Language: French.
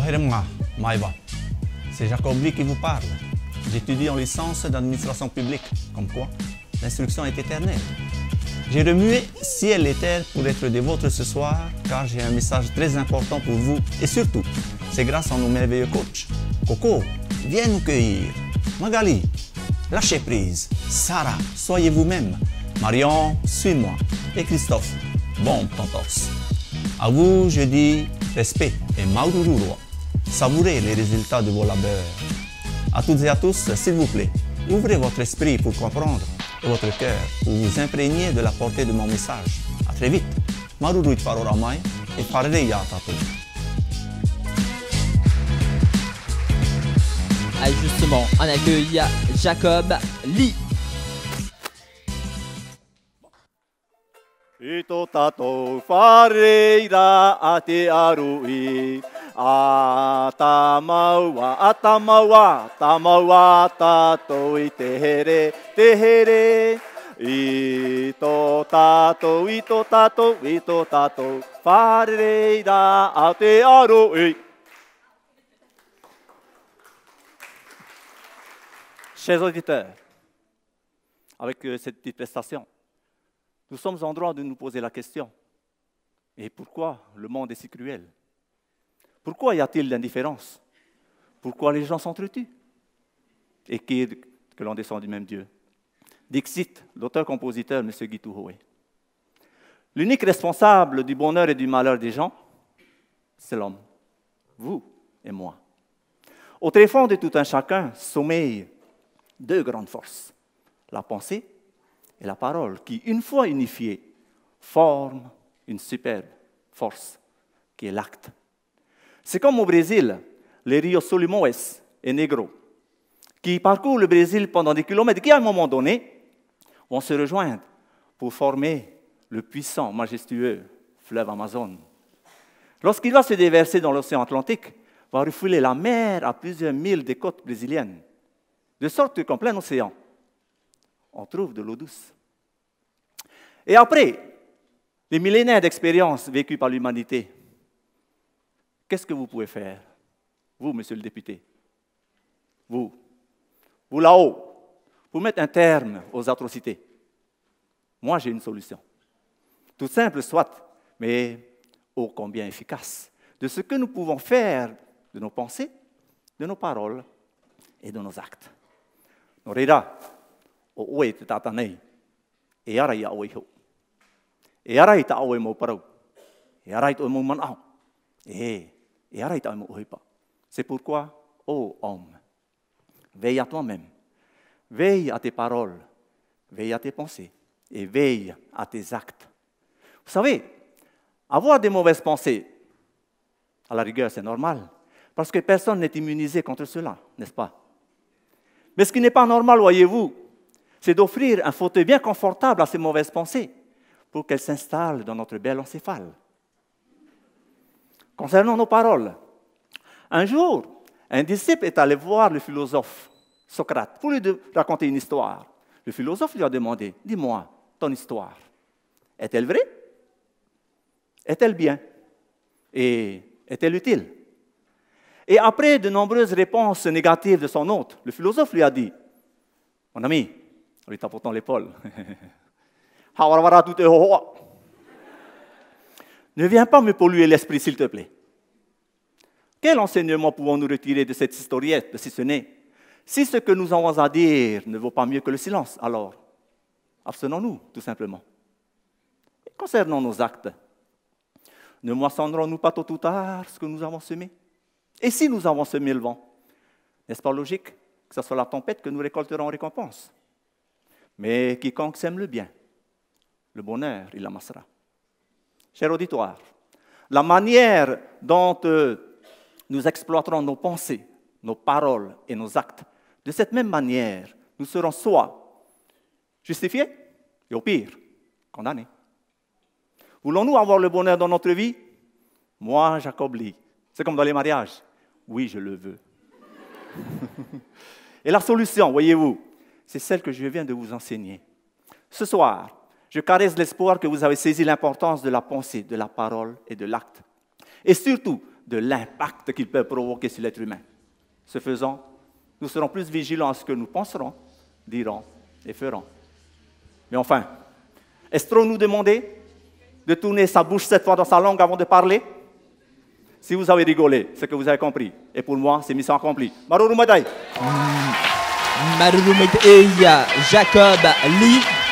Oheremga, Maïva. C'est Jacob Lee qui vous parle. J'étudie en licence d'administration publique. Comme quoi, l'instruction est éternelle. J'ai remué ciel et terre pour être des vôtres ce soir, car j'ai un message très important pour vous. Et surtout, c'est grâce à nos merveilleux coachs. Coco, viens nous cueillir. Magali, lâchez prise. Sarah, soyez vous-même. Marion, suis-moi. Et Christophe, bon tontos. À vous, je dis respect et maurururo. Savourez les résultats de vos labeurs. À toutes et à tous, s'il vous plaît, ouvrez votre esprit pour comprendre et votre cœur pour vous imprégner de la portée de mon message. À très vite. Maruruit Faroramai et Fareya Tato. Ah, justement, on accueille Jacob Lee. Ito tato Fareira ate arui. Atamaua tato i tehere. Ito tato, Fareira ate arui. Chers auditeurs, avec cette petite prestation, nous sommes en droit de nous poser la question. Et pourquoi le monde est si cruel? Pourquoi y a-t-il l'indifférence? Pourquoi les gens s'entretuent? Et qui est que l'on descend du même Dieu? Dixit, l'auteur-compositeur, M. Guy Touhoué. L'unique responsable du bonheur et du malheur des gens, c'est l'homme, vous et moi. Au tréfonds de tout un chacun sommeillent deux grandes forces, la pensée et la parole, qui, une fois unifiées, forment une superbe force qui est l'acte. C'est comme au Brésil, les Rio Solimões et Negro, qui parcourent le Brésil pendant des kilomètres, qui à un moment donné vont se rejoindre pour former le puissant, majestueux fleuve Amazon. Lorsqu'il va se déverser dans l'océan Atlantique, va refouler la mer à plusieurs milles des côtes brésiliennes, de sorte qu'en plein océan, on trouve de l'eau douce. Et après les millénaires d'expérience vécues par l'humanité, qu'est-ce que vous pouvez faire, vous, monsieur le député, vous là-haut, pour mettre un terme aux atrocités? Moi, j'ai une solution. Toute simple soit, mais ô combien efficace, de ce que nous pouvons faire de nos pensées, de nos paroles et de nos actes. Norira, o oe te tata nei, e ara ia oe ho. E ara i ta oe mo parau, e ara i ta oe mo manao, e ara i ta oe mo ohipa. C'est pourquoi, ô homme, veille à toi-même, veille à tes paroles, veille à tes pensées et veille à tes actes. Vous savez, avoir des mauvaises pensées, à la rigueur, c'est normal, parce que personne n'est immunisé contre cela, n'est-ce pas? Mais ce qui n'est pas normal, voyez-vous, c'est d'offrir un fauteuil bien confortable à ces mauvaises pensées pour qu'elles s'installent dans notre bel encéphale. Concernant nos paroles, un jour, un disciple est allé voir le philosophe Socrate pour lui raconter une histoire. Le philosophe lui a demandé, « Dis-moi, ton histoire, est-elle vraie? Est-elle bien? Et est-elle utile ?» Et après de nombreuses réponses négatives de son hôte, le philosophe lui a dit, « Mon ami, en lui tapotant l'épaule, ne viens pas me polluer l'esprit, s'il te plaît. Quel enseignement pouvons-nous retirer de cette historiette, si ce n'est? Si ce que nous avons à dire ne vaut pas mieux que le silence, alors abstenons-nous, tout simplement. Et concernant nos actes, ne moissonnerons-nous pas tôt ou tard ce que nous avons semé? Et si nous avons semé le vent, n'est-ce pas logique que ce soit la tempête que nous récolterons en récompense? Mais quiconque sème le bien, le bonheur, il l'amassera. Cher auditoire, la manière dont nous exploiterons nos pensées, nos paroles et nos actes, de cette même manière, nous serons soit justifiés et au pire, condamnés. Voulons-nous avoir le bonheur dans notre vie? Moi, Jacob Lee. C'est comme dans les mariages. Oui, je le veux. Et la solution, voyez-vous, c'est celle que je viens de vous enseigner. Ce soir, je caresse l'espoir que vous avez saisi l'importance de la pensée, de la parole et de l'acte. Et surtout, de l'impact qu'ils peuvent provoquer sur l'être humain. Ce faisant, nous serons plus vigilants à ce que nous penserons, dirons et ferons. Mais enfin, est-ce trop nous demander de tourner sa bouche 7 fois dans sa langue avant de parler? Si vous avez rigolé, c'est que vous avez compris. Et pour moi, c'est mission accomplie. Maruru Madai. Maruru Jacob Lee.